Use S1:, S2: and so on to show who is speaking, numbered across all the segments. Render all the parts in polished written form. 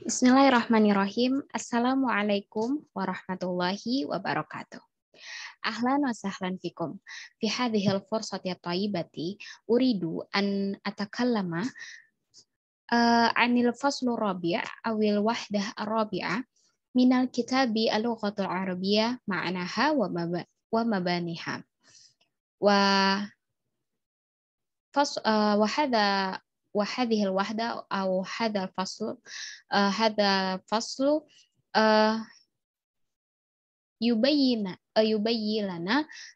S1: Bismillahirrahmanirrahim. Assalamualaikum warahmatullahi wabarakatuh. Ahlan wa sahlan fikum. Fi hadhil fursati thayyibati uridu an atakallama anil faslu rabi' awil wahdah ar-rabi'ah minal kitabi al-lughatul arabiyyah ma'naha wa mabaniha. Wa hadha وهذه الوحدة أو هذا الفصل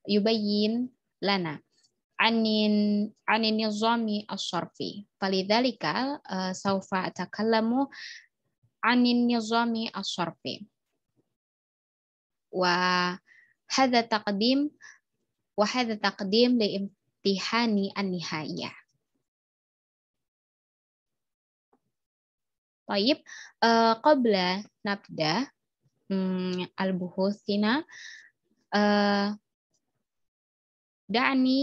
S1: يبين لنا عن النظام الصرفي فلذلك سوف أتكلم عن النظام الصرفي وهذا تقديم لامتحان النهائية. طيب قبل نبدأ البحوثنا دعني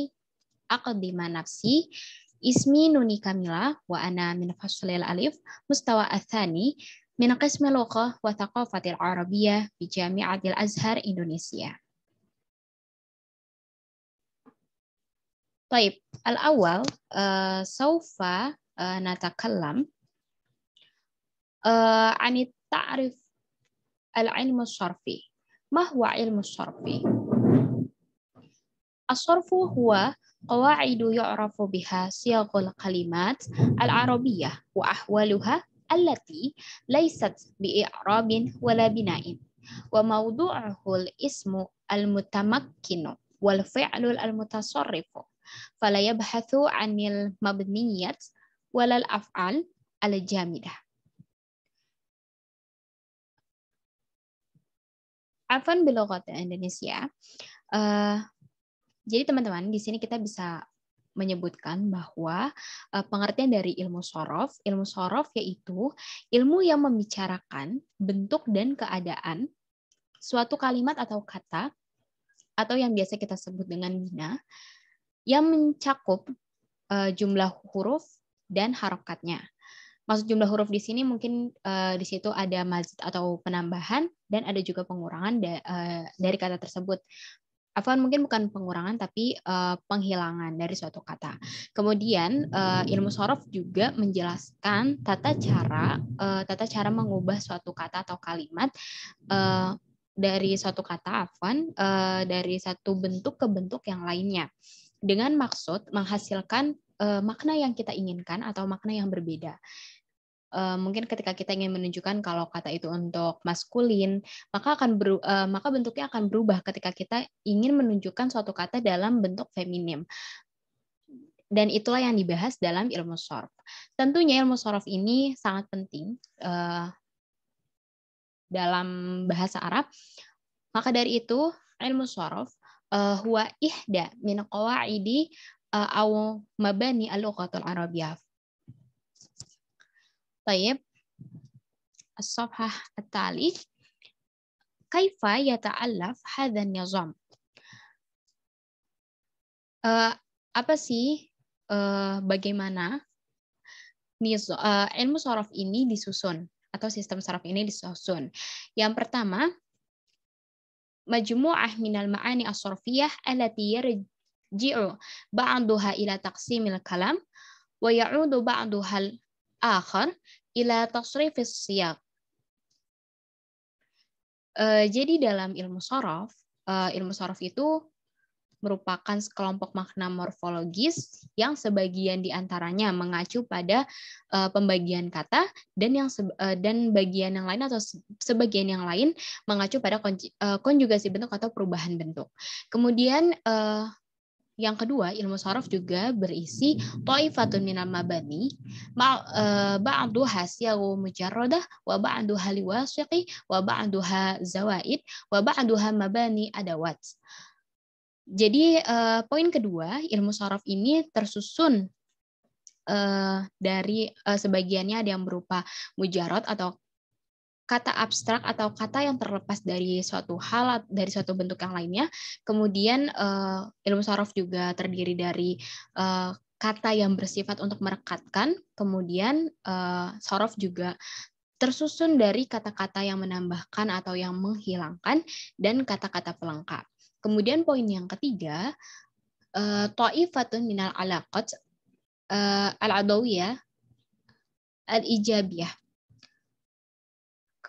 S1: أقدم نفسي. اسمي نوني كاميلا وأنا من فصل الألف مستوى الثاني من قسم اللغة والثقافة العربية بجامعة الأزهر إندونيسيا. طيب الأول سوف نتكلم عن التعريف العلم الصرفي. ما هو علم الصرفي؟ الصرف هو قواعد يعرف بها صيغ الكلمات العربية وأحوالها التي ليست بإعراب ولا بناء، وموضوعه الاسم المتمكن والفعل المتصرف، فلا يبحث عن المبنيات ولا الأفعال الجامدة. Afan biloghat Indonesia. Jadi teman-teman, di sini kita bisa menyebutkan bahwa pengertian dari ilmu sorof yaitu ilmu yang membicarakan bentuk dan keadaan suatu kalimat atau kata, atau yang biasa kita sebut dengan bina, yang mencakup jumlah huruf dan harokatnya. Maksud jumlah huruf di sini mungkin di situ ada mazid atau penambahan dan ada juga pengurangan dari kata tersebut. Afwan, mungkin bukan pengurangan tapi penghilangan dari suatu kata. Kemudian ilmu sorof juga menjelaskan tata cara mengubah suatu kata atau kalimat dari suatu kata dari satu bentuk ke bentuk yang lainnya dengan maksud menghasilkan makna yang kita inginkan atau makna yang berbeda. Mungkin ketika kita ingin menunjukkan kalau kata itu untuk maskulin, maka bentuknya akan berubah ketika kita ingin menunjukkan suatu kata dalam bentuk feminim. Dan itulah yang dibahas dalam ilmu sorof. Tentunya ilmu sorof ini sangat penting dalam bahasa Arab. Maka dari itu ilmu sorof huwa ihda min qawaidi aw mabani al-lughatul arabiyyah. طيب الصفحة التالي كيف يتألف هذا النظام؟ Apa sih bagaimana ilmu sorof ini disusun atau sistem sorof ini disusun? Yang pertama, majmu'ah minal ma'ani as-sorfiyah allati yarji'u ba'duha ila taqsimil kalam wa ya'udu ba'duha akhar ila tasrifis siyaq. Jadi dalam ilmu sorof itu merupakan sekelompok makna morfologis yang sebagian diantaranya mengacu pada pembagian kata dan bagian yang lain atau sebagian yang lain mengacu pada konjugasi bentuk atau perubahan bentuk. Kemudian yang kedua, ilmu sorof juga berisi ta'ifatun minal mabani, ba'duha siyagu mujarradah, wa ba'duha liwasiqi, wa ba'duha zawaid, wa ba'duha mabani adawat. Jadi poin kedua, ilmu sorof ini tersusun dari sebagiannya ada yang berupa mujarrad atau kata abstrak atau kata yang terlepas dari suatu hal, dari suatu bentuk yang lainnya. Kemudian ilmu sorof juga terdiri dari kata yang bersifat untuk merekatkan, kemudian sorof juga tersusun dari kata-kata yang menambahkan atau yang menghilangkan, dan kata-kata pelengkap. Kemudian poin yang ketiga, ta'ifatun minal alaqat al-adawiyah al-ijabiyah.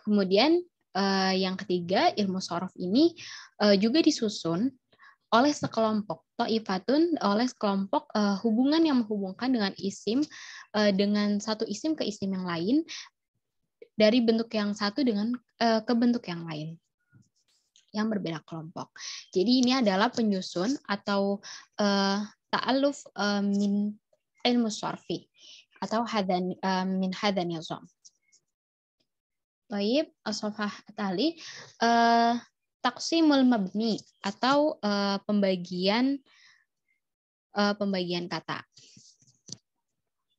S1: Kemudian yang ketiga, ilmu sorof ini juga disusun oleh sekelompok ta'ifatun, oleh sekelompok hubungan yang menghubungkan dengan isim, dengan satu isim ke isim yang lain, dari bentuk yang satu dengan ke bentuk yang lain yang berbeda kelompok. Jadi ini adalah penyusun atau ta'aluf min ilmu sorfi atau min hadan nizam. Baik, as-safhah tali taqsimul mabni atau pembagian kata.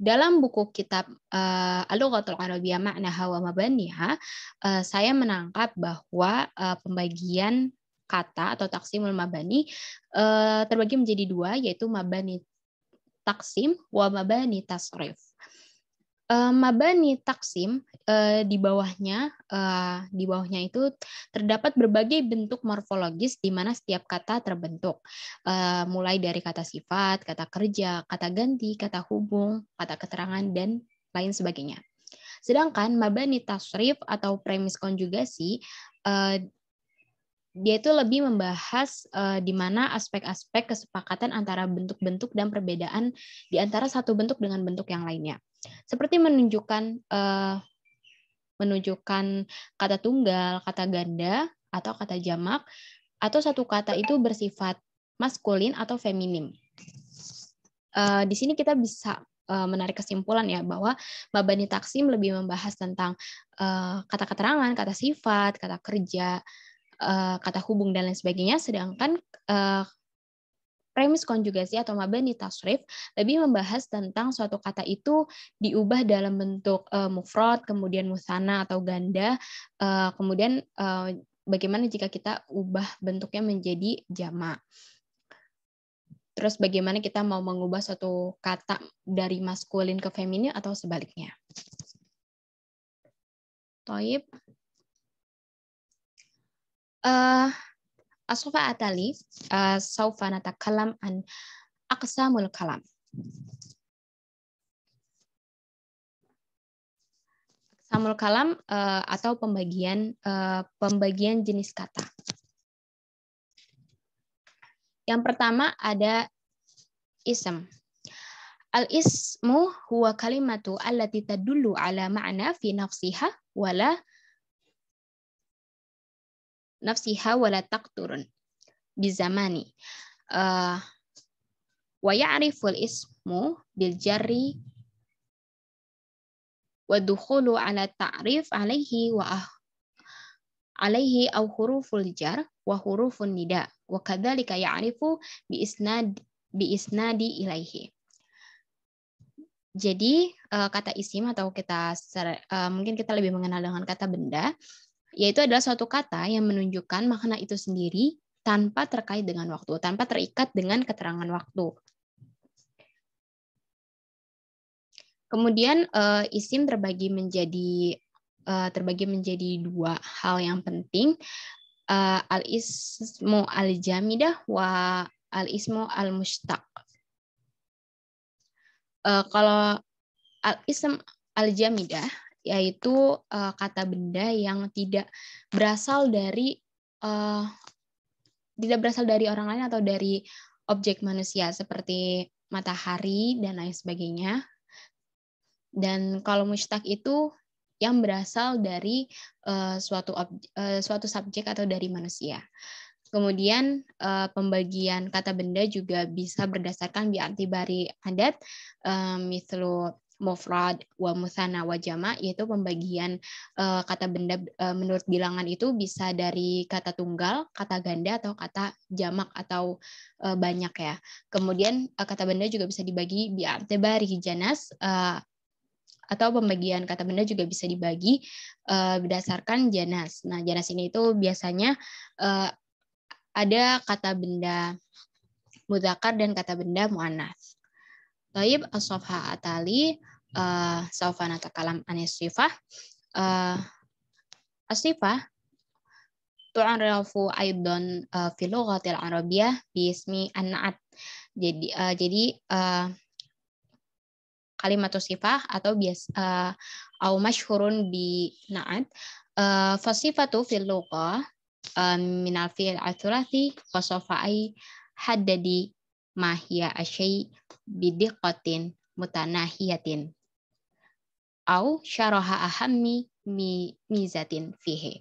S1: Dalam buku kitab Al-Lughatul Arabiyyah Ma'naha wa Mabaniha, saya menangkap bahwa pembagian kata atau taksimul mabani terbagi menjadi dua, yaitu mabani taksim wa mabani tasrif. Mabani taksim di bawahnya itu terdapat berbagai bentuk morfologis di mana setiap kata terbentuk, mulai dari kata sifat, kata kerja, kata ganti, kata hubung, kata keterangan, dan lain sebagainya. Sedangkan mabani tasrif atau premis konjugasi dia itu lebih membahas di mana aspek-aspek kesepakatan antara bentuk-bentuk dan perbedaan di antara satu bentuk dengan bentuk yang lainnya. Seperti menunjukkan kata tunggal, kata ganda, atau kata jamak, atau satu kata itu bersifat maskulin atau feminim. Di sini kita bisa menarik kesimpulan ya bahwa mabani taksim lebih membahas tentang kata keterangan, kata sifat, kata kerja, kata hubung, dan lain sebagainya, sedangkan premis konjugasi atau mabani tasrif lebih membahas tentang suatu kata itu diubah dalam bentuk mufrad, kemudian musanna atau ganda, kemudian bagaimana jika kita ubah bentuknya menjadi jamak. Terus bagaimana kita mau mengubah suatu kata dari maskulin ke feminin atau sebaliknya. Toib. As-safhah atali saufa natakalam an aqsamul kalam. Aqsamul kalam atau pembagian jenis kata. Yang pertama ada ism. Al-ismu huwa kalimatu allati tadullu ala ma'na fi nafsiha wala taqturun bizamani. Wa ya'riful ismu bil jarri wa dukhulu ala ta'rif alaihi aw huruful jar wa hurufun nida wa kadzalika ya'rifu bi isnadi ilaihi. Jadi kata isim atau mungkin kita lebih mengenal dengan kata benda, yaitu adalah suatu kata yang menunjukkan makna itu sendiri tanpa terkait dengan waktu, tanpa terikat dengan keterangan waktu. Kemudian isim terbagi menjadi dua hal yang penting, al-ismu al-jamidah wa al-ismu al-mushtaq. Kalau al-ism al-jamidah yaitu kata benda yang tidak berasal dari orang lain atau dari objek manusia seperti matahari dan lain sebagainya. Dan kalau mushtaq itu yang berasal dari suatu subjek atau dari manusia. Kemudian pembagian kata benda juga bisa berdasarkan bi'atibari adat, mislu mufrad wa musanna wa jama', yaitu pembagian kata benda menurut bilangan itu bisa dari kata tunggal, kata ganda, atau kata jamak atau banyak ya. Kemudian kata benda juga bisa dibagi bi'atibari janas, atau pembagian kata benda juga bisa dibagi berdasarkan janas. Nah, janas ini itu biasanya ada kata benda mudzakkar dan kata benda muannats. Taib as-safha atali saufa natakalam anis-sifah. As-sifah tu'arafu aidan fi lughatil arabiyyah bi ismi an-na'at. Jadi kalimat sifah atau au masyhurun bi na'at fasifatu fil lughah min al-fi'l al-thulathi wa safai haddadi ma hiya asy bidiqatin mutanahiyatin au syaraha ahammi mizatin fihi.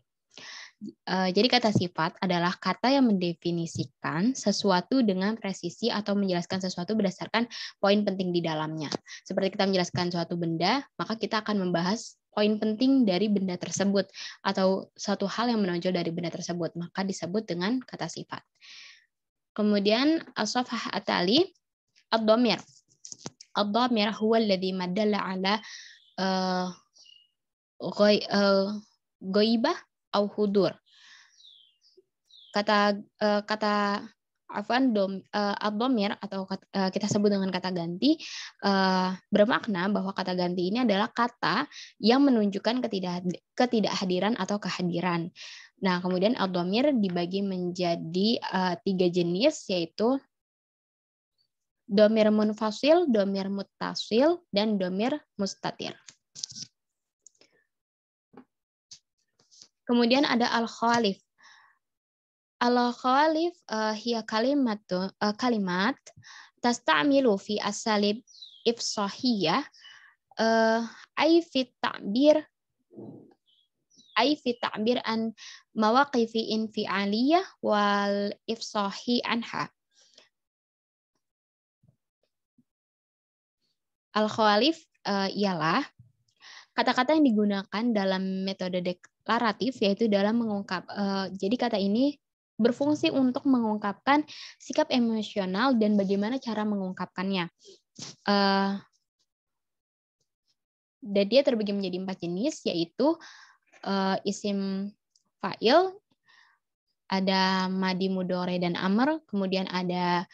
S1: Jadi kata sifat adalah kata yang mendefinisikan sesuatu dengan presisi atau menjelaskan sesuatu berdasarkan poin penting di dalamnya. Seperti kita menjelaskan suatu benda, maka kita akan membahas poin penting dari benda tersebut atau suatu hal yang menonjol dari benda tersebut, maka disebut dengan kata sifat. Kemudian as-safhah atali ad-dhamir. Ad-dhamir huwa alladhi madalla ala ghaibah au hudur. Kata ad-dhamir atau kita sebut dengan kata ganti bermakna bahwa kata ganti ini adalah kata yang menunjukkan ketidakhadiran atau kehadiran. Nah, kemudian ad-dhamir dibagi menjadi 3 jenis, yaitu dhamir munfasil, dhamir muttasil, dan dhamir mustatir. Kemudian ada al-khalif. Al-khalif hiya kalimat tasta'milu fi asalib ifsahiyah ay fi ta'bir an mawaqifi infi'aliyah wal ifsahi anha. Al-khalif ialah kata-kata yang digunakan dalam metode deklaratif, yaitu dalam mengungkap. Jadi kata ini berfungsi untuk mengungkapkan sikap emosional dan bagaimana cara mengungkapkannya. Dan dia terbagi menjadi 4 jenis, yaitu isim fa'il, ada madi mudhari dan amr, kemudian ada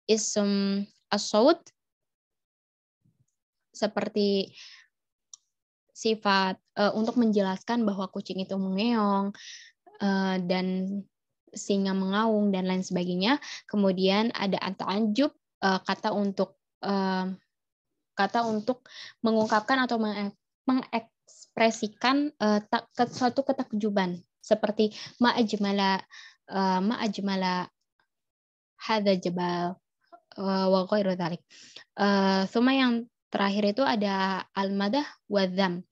S1: ism as-saut, seperti sifat untuk menjelaskan bahwa kucing itu mengeong dan singa mengaung dan lain sebagainya. Kemudian ada at-ta'ajjub, kata untuk mengungkapkan atau mengekspresikan suatu ketakjuban, seperti ma'ajmala hadza jabal wa ghairu dzalik. Suma yang terakhir itu ada al-madah wa dzam.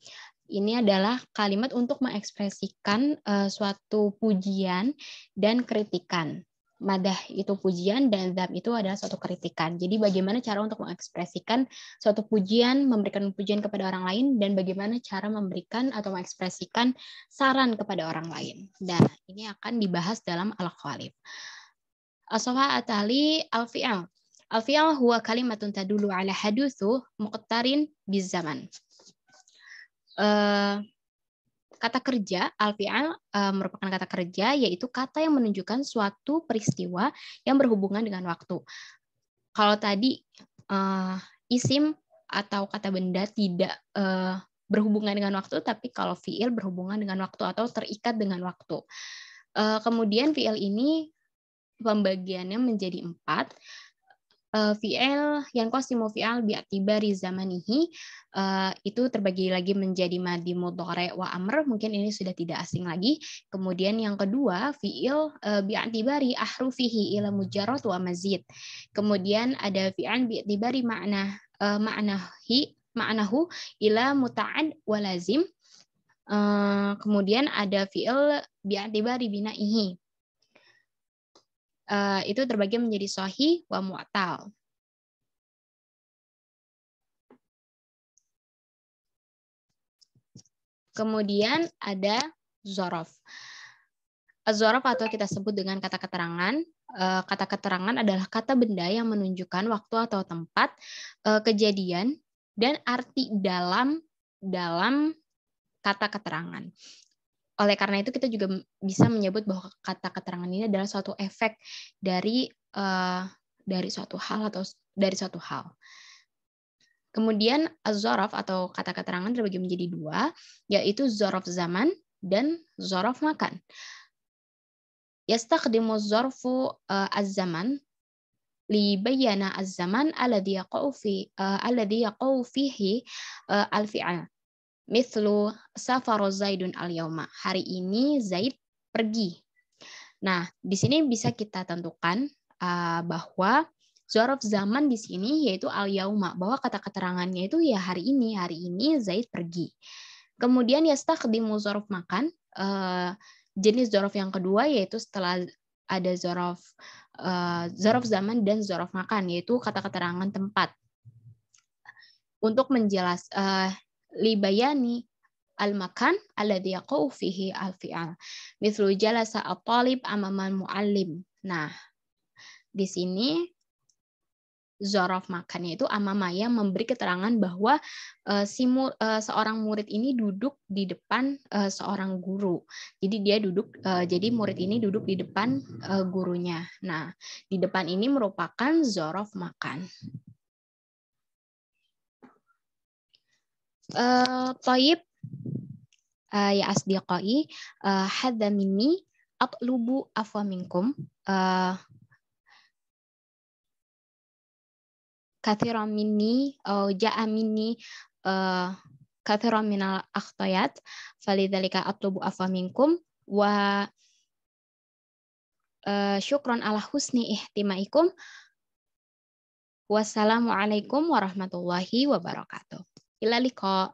S1: Ini adalah kalimat untuk mengekspresikan suatu pujian dan kritikan. Madah itu pujian dan dzam itu adalah suatu kritikan. Jadi bagaimana cara untuk mengekspresikan suatu pujian, memberikan pujian kepada orang lain, dan bagaimana cara memberikan atau mengekspresikan saran kepada orang lain. Dan ini akan dibahas dalam al-khalif. As-safhah atali al-fi'al. Al-fi'al huwa kalimatun tadulu ala hadutsu muqtarin bizaman. Kata kerja, al-fi'al merupakan kata kerja, yaitu kata yang menunjukkan suatu peristiwa yang berhubungan dengan waktu. Kalau tadi isim atau kata benda tidak berhubungan dengan waktu, tapi kalau fi'il berhubungan dengan waktu atau terikat dengan waktu. Kemudian fi'il ini pembagiannya menjadi 4. Fi'il yang qasimu fi'al bi'tibari zamanihi itu terbagi lagi menjadi madi mudhari wa amr, mungkin ini sudah tidak asing lagi. Kemudian yang kedua fi'il bi'tibari ahrufihi ila mujarrad wa mazid. Kemudian ada fi'al bi'tibari ma'nahu ila muta'ad wa lazim. Kemudian ada fi'il bi'tibari bina'ihi. Itu terbagi menjadi sahih wa mu'tal. Kemudian ada zorof. Zorof atau kita sebut dengan kata keterangan. Kata keterangan adalah kata benda yang menunjukkan waktu atau tempat, kejadian, dan arti dalam kata keterangan. Oleh karena itu kita juga bisa menyebut bahwa kata keterangan ini adalah suatu efek dari suatu hal atau dari suatu hal. Kemudian az-zaraf atau kata keterangan terbagi menjadi dua, yaitu zaraf zaman dan zaraf makan. Yastakhdimu zarfu az-zaman li bayyana az-zaman alladhi yaqa'u fihi al-fi'al. Mithlu safara Zaidun al-yauma. Hari ini Zaid pergi. Nah, di sini bisa kita tentukan bahwa zaraf zaman di sini yaitu al-yauma, bahwa kata keterangannya itu ya hari ini Zaid pergi. Kemudian yastakhdimu zaraf makan, jenis zaraf yang kedua yaitu setelah ada zaraf zaman dan zaraf makan, yaitu kata keterangan tempat. Untuk libayani al-makan alladhi yaqa'u fihi al-fi'al. Mithlu jalasa at-talib amama al-muallim. Nah, di sini zaraf makannya itu amama, yang memberi keterangan bahwa seorang murid ini duduk di depan seorang guru. Jadi murid ini duduk di depan gurunya. Nah, di depan ini merupakan zaraf makan. Taib ya asdiqai, hadza minni atlubu afwa minkum. Kathiran minni ja'a minni kathiran minal akhtayat falidzalika atlubu afwa minkum wa syukran ala husni ihtimaikum. Wassalamualaikum warahmatullahi wabarakatuh. Ila liqa.